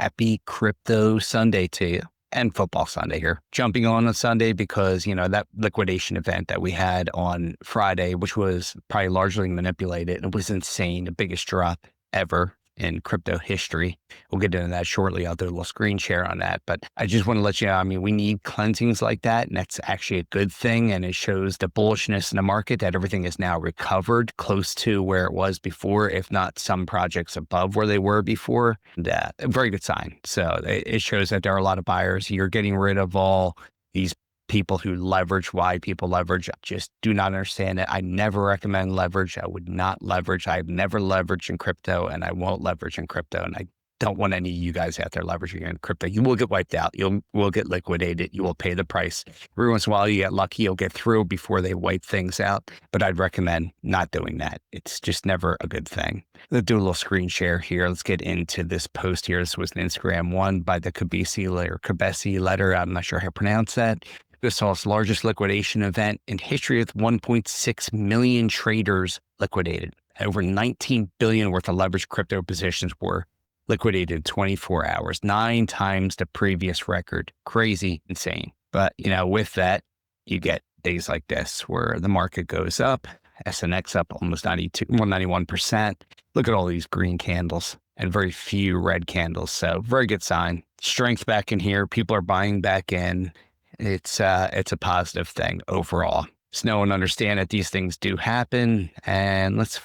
Happy Crypto Sunday to you, and Football Sunday here. Jumping on a Sunday because, that liquidation event that we had on Friday, which was probably largely manipulated, it was insane. The biggest drop ever in crypto history. We'll get into that shortly. I'll do a little screen share on that. But I just want to let you know, we need cleansings like that. And that's actually a good thing. And it shows the bullishness in the market that everything is now recovered close to where it was before, if not some projects above where they were before. That a very good sign. So it shows that there are a lot of buyers. You're getting rid of all these people who leverage. Why people leverage, I just do not understand it. I never recommend leverage. I would not leverage. I've never leveraged in crypto, and I won't leverage in crypto. And I don't want any of you guys out there leveraging in crypto. You will get wiped out. You will get liquidated. You will pay the price. Every once in a while, you get lucky. You'll get through before they wipe things out. But I'd recommend not doing that. It's just never a good thing. Let's do a little screen share here. Let's get into this post here. This was an Instagram one by the Kabesi letter. I'm not sure how to pronounce that. This saw its largest liquidation event in history with 1.6 million traders liquidated. Over 19 billion worth of leveraged crypto positions were liquidated in 24 hours, 9 times the previous record. Crazy, insane. But, with that, you get days like this where the market goes up, SNX up almost 191%. Look at all these green candles and very few red candles. So very good sign. Strength back in here. People are buying back in. It's a positive thing overall. Just know and understand that these things do happen. And let's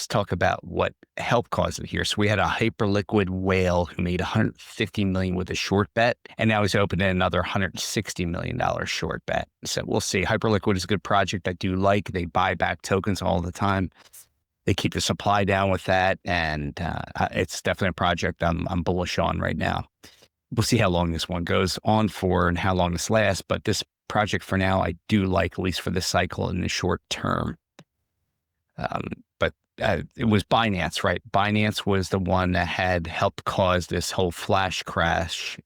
talk about what helped cause it here. So we had a hyperliquid whale who made $150 million with a short bet, and now he's opening another $160 million short bet. So we'll see. Hyperliquid is a good project I do like. They buy back tokens all the time. They keep the supply down with that, and it's definitely a project I'm bullish on right now. We'll see how long this one goes on for and how long this lasts. But this project for now, I do like, at least for this cycle in the short term. But it was Binance, right? Binance was the one that had helped cause this whole flash crash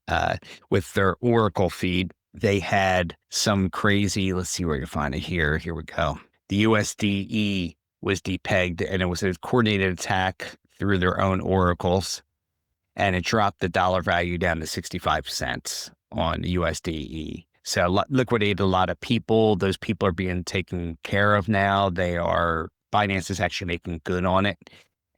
with their Oracle feed. They had some crazy, let's see where you find it here. Here we go. The USDE was depegged, and it was a coordinated attack through their own oracles. And it dropped the dollar value down to 65 cents on USDE. So liquidated a lot of people. Those people are being taken care of now. Binance is actually making good on it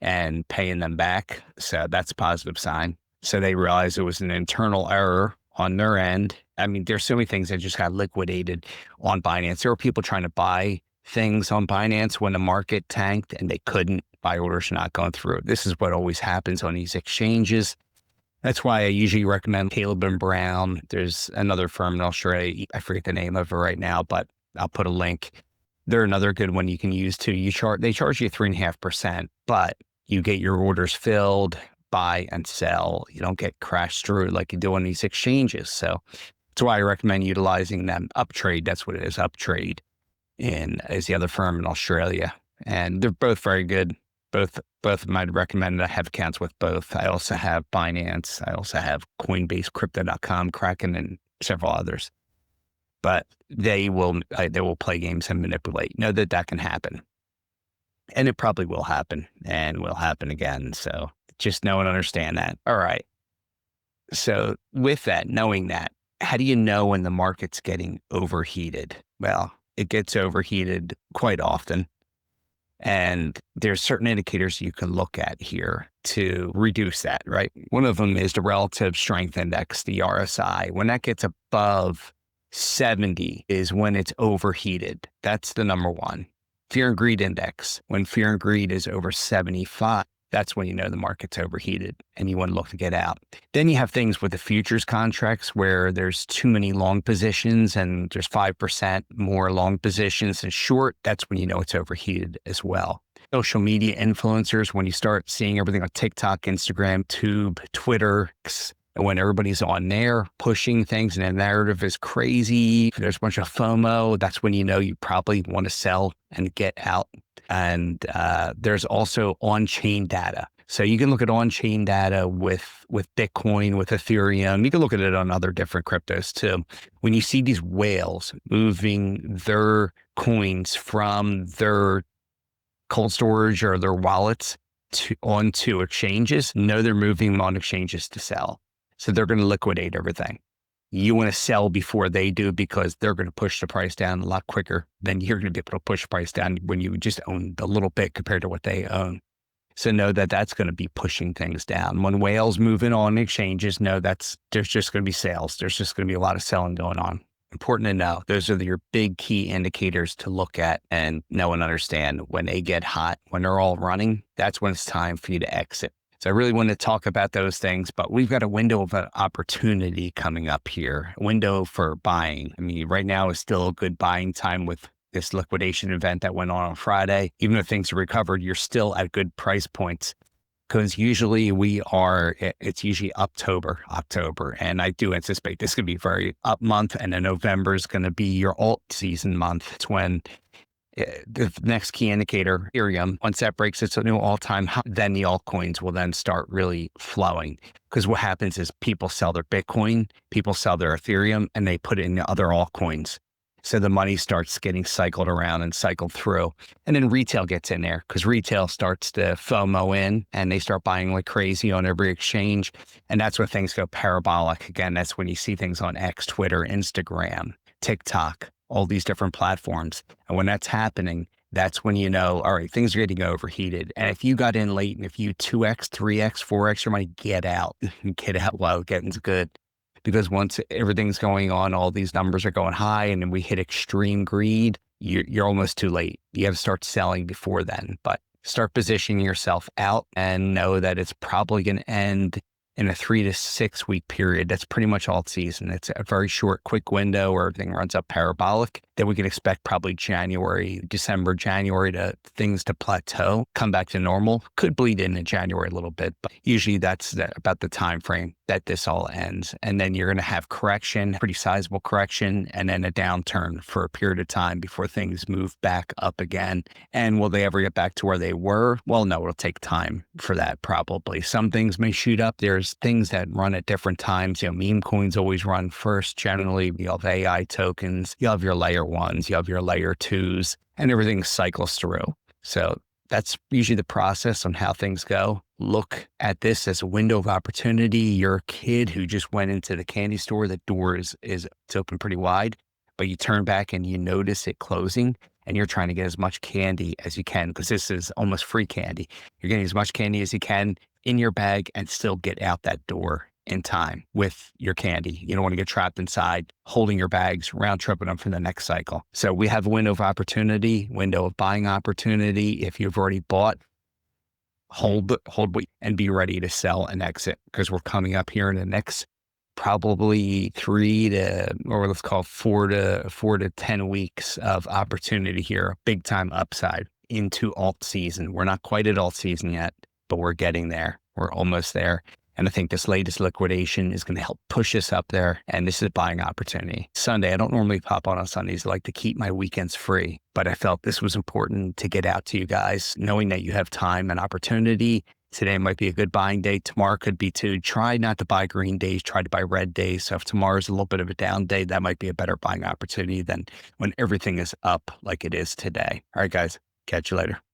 and paying them back. So that's a positive sign. So they realized it was an internal error on their end. There's so many things that just got liquidated on Binance. There were people trying to buy things on Binance when the market tanked and they couldn't. Buy orders are not going through. This is what always happens on these exchanges. That's why I usually recommend Caleb and Brown. There's another firm in Australia. I forget the name of it right now, but I'll put a link. They're another good one you can use too. They charge you 3.5%, but you get your orders filled, buy and sell. You don't get crashed through like you do on these exchanges. So that's why I recommend utilizing them. Uptrade, that's what it is. Uptrade is the other firm in Australia. And they're both very good. Both of them I'd recommend. I have accounts with both. I also have Binance. I also have Coinbase, Crypto.com, Kraken, and several others. But they will play games and manipulate. Know that can happen. And it probably will happen and will happen again. So just know and understand that. All right. So with that, knowing that, how do you know when the market's getting overheated? Well, it gets overheated quite often. And there's certain indicators you can look at here to reduce that, right? One of them is the relative strength index, the RSI. When that gets above 70 is when it's overheated. That's the number one. Fear and greed index. When fear and greed is over 75, that's when you know the market's overheated and you want to look to get out. Then you have things with the futures contracts where there's too many long positions and there's 5% more long positions than short. That's when you know it's overheated as well. Social media influencers, when you start seeing everything on TikTok, Instagram, Tube, Twitter, when everybody's on there pushing things and the narrative is crazy, there's a bunch of FOMO, that's when you know you probably want to sell and get out. And there's also on-chain data. So you can look at on-chain data with Bitcoin, with Ethereum. You can look at it on other different cryptos too. When you see these whales moving their coins from their cold storage or their wallets onto exchanges, know they're moving them on exchanges to sell. So they're going to liquidate everything. You want to sell before they do because they're going to push the price down a lot quicker than you're going to be able to push the price down when you just own a little bit compared to what they own. So know that that's going to be pushing things down. When whales moving on exchanges, know there's just going to be sales. There's just going to be a lot of selling going on. Important to know. Those are your big key indicators to look at and know and understand. When they get hot, when they're all running, that's when it's time for you to exit. So I really want to talk about those things, but we've got a window of an opportunity coming up here, a window for buying. I mean, right now is still a good buying time with this liquidation event that went on Friday. Even if things are recovered, you're still at good price points because usually it's usually October. And I do anticipate this could be a very up month. And then November is going to be your alt season month. It's when the next key indicator, Ethereum, once that breaks its new all-time high, then the altcoins will then start really flowing. Because what happens is people sell their Bitcoin, people sell their Ethereum, and they put it in the other altcoins. So the money starts getting cycled around and cycled through. And then retail gets in there because retail starts to FOMO in and they start buying like crazy on every exchange. And that's when things go parabolic. Again, that's when you see things on X, Twitter, Instagram, TikTok, all these different platforms. And when that's happening, that's when you know, all right, things are getting overheated. And if you got in late and if you 2X, 3X, 4X your money, get out. Get out while getting's good. Because once everything's going on, all these numbers are going high and then we hit extreme greed, you're almost too late. You have to start selling before then, but start positioning yourself out and know that it's probably going to end in a 3 to 6 week period. That's pretty much alt season. It's a very short, quick window where everything runs up parabolic. Then we can expect probably December, January to things to plateau, come back to normal. Could bleed into January a little bit, but usually that's about the time frame that this all ends. And then you're going to have correction, pretty sizable correction, and then a downturn for a period of time before things move back up again. And will they ever get back to where they were? Well, no, it'll take time for that probably. Some things may shoot up. There's things that run at different times. Meme coins always run first. Generally, you have AI tokens, you have your layer ones, you have your layer twos, and everything cycles through. So that's usually the process on how things go. Look at this as a window of opportunity. You're a kid who just went into the candy store. The door is it's open pretty wide, but you turn back and you notice it closing and you're trying to get as much candy as you can because this is almost free candy. You're getting as much candy as you can in your bag and still get out that door in time with your candy. You don't want to get trapped inside holding your bags, round tripping them for the next cycle. So we have a window of opportunity, window of buying opportunity. If you've already bought, hold and be ready to sell and exit because we're coming up here in the next probably 4 to 10 weeks of opportunity here, big time upside into alt season. We're not quite at alt season yet, but we're getting there. We're almost there. And I think this latest liquidation is going to help push us up there. And this is a buying opportunity. Sunday, I don't normally pop on Sundays. I like to keep my weekends free, but I felt this was important to get out to you guys, knowing that you have time and opportunity. Today might be a good buying day. Tomorrow could be too. Try not to buy green days, try to buy red days. So if tomorrow's a little bit of a down day, that might be a better buying opportunity than when everything is up like it is today. All right, guys, catch you later.